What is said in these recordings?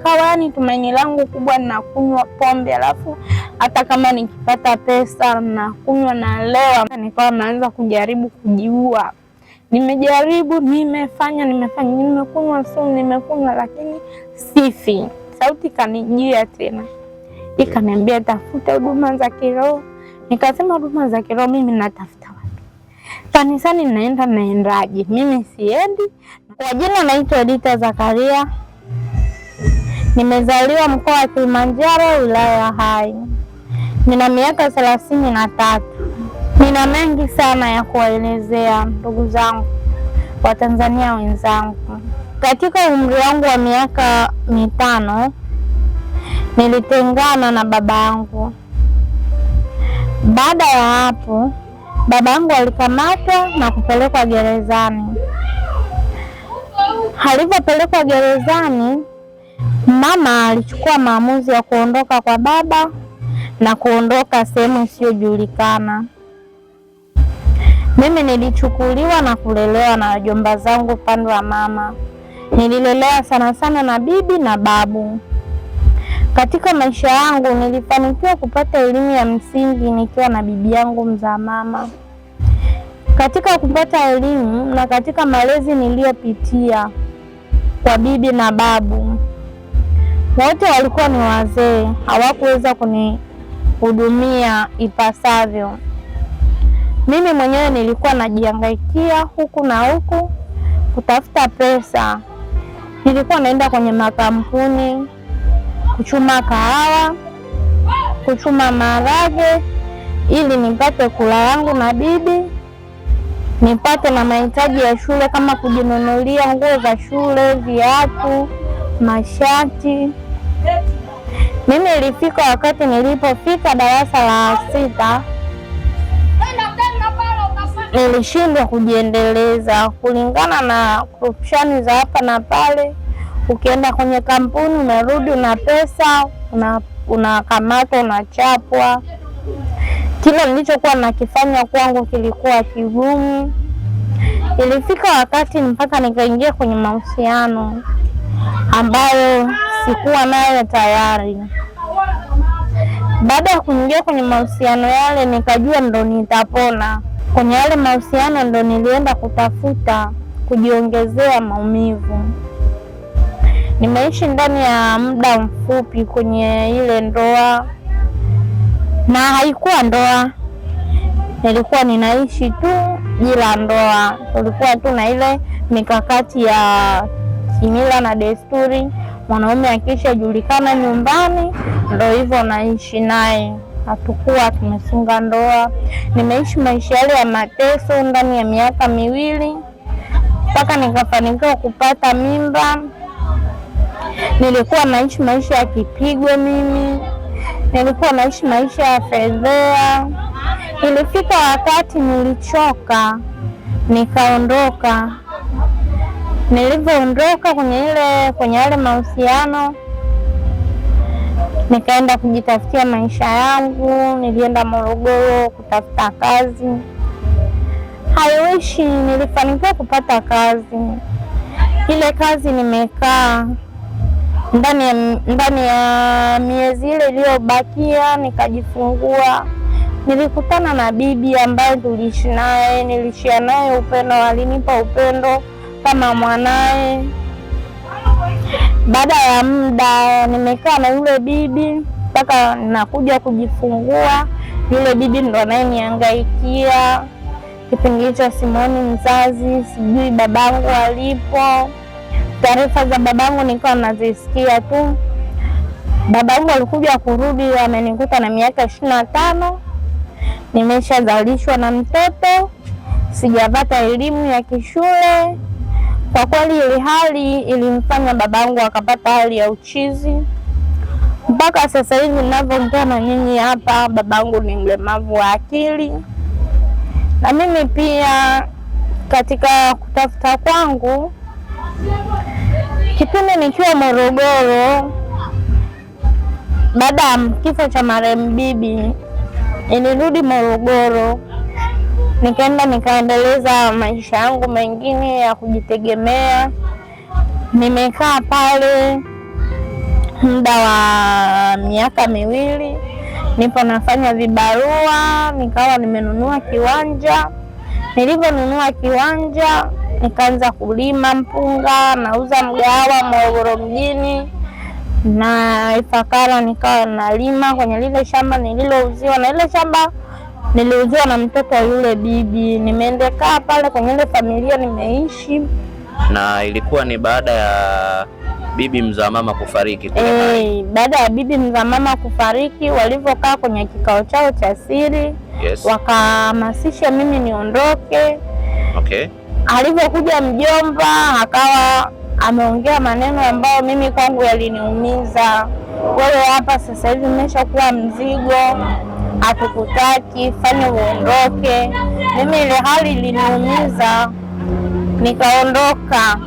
ikawa yani tumaini langu kubwa ninakunywa pombe, alafu hata kama nikipata pesa nakunywa na lewa. Nikawa naanza kujaribu kujiua. Nimejaribu, nimefanya, nimekunywa sumu, nimekunywa, lakini sifi. Sauti kanijia tena, ikaniambia tafuta huduma za kiroho. Nikasema huduma za kiroho mimi natafuta wapi? Kanisani naendaje? Mimi siendi. Kwa jina naitwa Edita Zakaria. Nimezaliwa mkoa wa Kilimanjaro, wilaya ya Hai. Nina miaka 33. Nina mengi sana ya kuwaelezea ndugu zangu, Watanzania wenzangu. Katika umri wangu wa miaka 5 nilitengana na baba yangu. Baada ya hapo, baba yangu alikamatwa na kupelekwa gerezani. Alipopelekwa gerezani, mama alichukua maamuzi ya kuondoka kwa baba na kuondoka sehemu isiyojulikana. Mimi nilichukuliwa na kulelewa na wajomba zangu upande wa mama. Nililelewa sana sana na bibi na babu. Katika maisha yangu nilifanikiwa kupata elimu ya msingi nikiwa na bibi yangu mzaa mama. Katika kupata elimu na katika malezi niliyopitia kwa bibi na babu, wote walikuwa ni wazee, hawakuweza kunihudumia ipasavyo. Mimi mwenyewe nilikuwa najihangaikia huku na huku kutafuta pesa. Nilikuwa naenda kwenye makampuni kuchuma kahawa, kuchuma maharage ili nipate kula yangu na bibi, nipate na mahitaji ya shule kama kujinunulia nguo za shule, viatu, mashati. Mimi ilifika wakati nilipofika darasa la 6 nilishindwa kujiendeleza kulingana na korupshani za hapa na pale. Ukienda kwenye kampuni unarudi una pesa, unakamatwa, unachapwa. Kile nilichokuwa nakifanya kwangu kilikuwa kigumu. Ilifika wakati mpaka nikaingia kwenye mahusiano ambayo sikuwa nayo tayari. Baada ya kuingia kwenye mahusiano yale, nikajua ndo nitapona. Kwenye yale mahusiano ndo nilienda kutafuta kujiongezea maumivu. Nimeishi ndani ya muda mfupi kwenye ile ndoa, na haikuwa ndoa, nilikuwa ninaishi tu bila ndoa. Tulikuwa tu na ile mikakati ya kimila na desturi, mwanaume akishajulikana nyumbani ndo hivyo naishi naye. Hatukuwa tumefunga ndoa. Nimeishi maisha yale ya mateso ndani ya miaka 2 mpaka nikafanikiwa kupata mimba. Nilikuwa naishi maisha ya kipigo mimi. Nilikuwa naishi maisha ya fedhea. Ilifika wakati nilichoka, nikaondoka. Nilivyoondoka kwenye yale mahusiano, nikaenda kujitafutia maisha yangu. Nilienda Morogoro kutafuta kazi. Haiwishi nilifanikiwa kupata kazi. Ile kazi nimekaa ndani ya miezi ile iliyobakia nikajifungua. Nilikutana na bibi ambaye tuliishi naye, nilishia naye upendo, alinipa upendo kama mwanae. Baada ya muda nimekaa na yule bibi mpaka nakuja kujifungua. Yule bibi ndo anayeniangaikia. Kipindi hicho simuoni mzazi, sijui babangu alipo. Taarifa za babangu nilikuwa nazisikia tu. Babangu alikuja kurudi amenikuta na miaka 25. Nimeshazalishwa na mtoto, sijapata elimu ya kishule. Kwa kweli ile hali ilimfanya babangu akapata hali ya uchizi. Mpaka sasa hivi ninavyoongea na nyinyi hapa, babangu ni mlemavu wa akili. Na mimi pia katika kutafuta kwangu, kipindi nikiwa Morogoro, baada ya kifo cha marehemu bibi, nilirudi Morogoro. Nikaendeleza maisha yangu mengine ya kujitegemea. Nimekaa pale muda wa miaka miwili nipo nafanya vibarua, nikawa nimenunua kiwanja. Nilivyonunua kiwanja nikaanza kulima mpunga, nauza mgahawa Morogoro mjini na Ifakara, nikawa nalima kwenye lile shamba nililouziwa, na ile shamba niliuziwa na mtoto wa yule bibi. Nimeendekaa pale kwenye ile familia nimeishi. Na ilikuwa ni baada ya bibi mzaa mama kufariki? Baada ya bibi mzaa mama kufariki, walivyokaa kwenye kikao chao cha siri, yes, wakahamasisha mimi niondoke. Okay. Alivyokuja mjomba akawa ameongea maneno ambayo mimi kwangu yaliniumiza. Wewe hapa sasa hivi umeshakuwa mzigo, hatukutaki, fanya uondoke. Mimi ile hali iliniumiza, nikaondoka.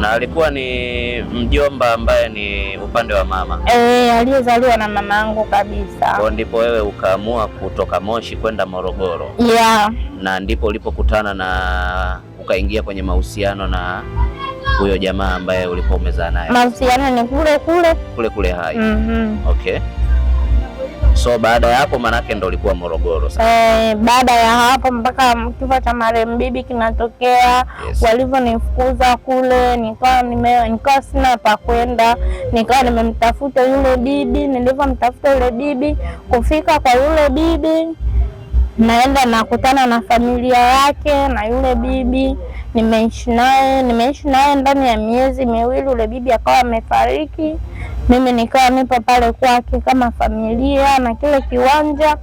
Na alikuwa ni mjomba ambaye ni upande wa mama? Aliyezaliwa na mama yangu kabisa. Kwa ndipo wewe ukaamua kutoka Moshi kwenda Morogoro? Yeah. Na ndipo ulipokutana na ukaingia kwenye mahusiano na huyo jamaa ambaye ulipo umezaa naye? Mahusiano ni kule kule Hai. Okay. So baada ya hapo manake ndo ulikuwa Morogoro sasa? Baada ya hapo mpaka kifo cha marehemu bibi kinatokea. Yes. Walivyonifukuza kule nikawa sina pa kwenda, nikawa nimemtafuta yule bibi. Nilivyomtafuta yule bibi, kufika kwa yule bibi naenda nakutana na familia yake na yule bibi, nimeishi naye ndani ya miezi miwili. Yule bibi akawa amefariki, mimi nikawa nipo pale kwake kama familia na kile kiwanja.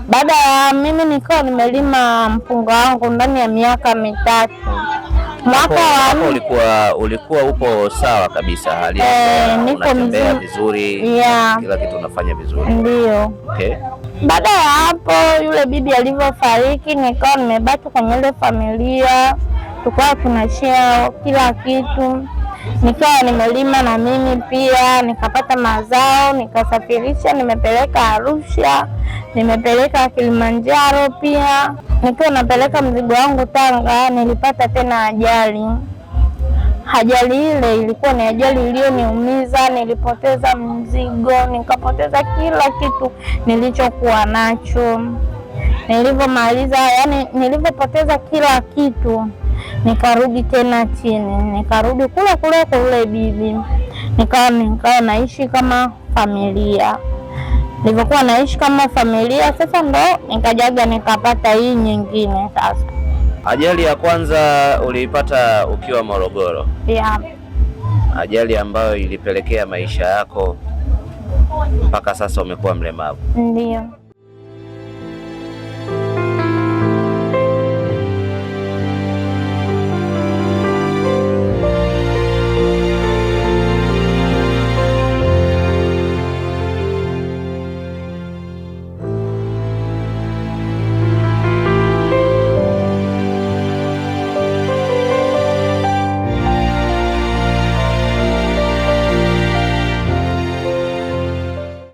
Baada ya mimi nikawa nimelima mpunga wangu ndani ya miaka mitatu. Mwaka wa ulikuwa upo sawa kabisa, hali yako unatembea vizuri? Yeah. Kila kitu unafanya vizuri? Ndio. Okay. Baada ya hapo yule bibi alivyofariki, nikawa nimebaki kwenye ile familia, tukawa tunashare kila kitu. Nikawa nimelima na mimi pia, nikapata mazao, nikasafirisha, nimepeleka Arusha, nimepeleka Kilimanjaro pia. Nikiwa napeleka mzigo wangu Tanga, nilipata tena ajali. Ajali ile ilikuwa ni ajali iliyoniumiza, nilipoteza mzigo, nikapoteza kila kitu nilichokuwa nacho. Nilivyomaliza, yani nilivyopoteza kila kitu, nikarudi tena chini, nikarudi kule kwa yule bibi, nikawa naishi kama familia. Nilivyokuwa naishi kama familia, sasa ndo nikajaga nikapata hii nyingine. Sasa ajali ya kwanza uliipata ukiwa Morogoro? Yeah. Ajali ambayo ilipelekea maisha yako mpaka sasa umekuwa mlemavu? Ndio.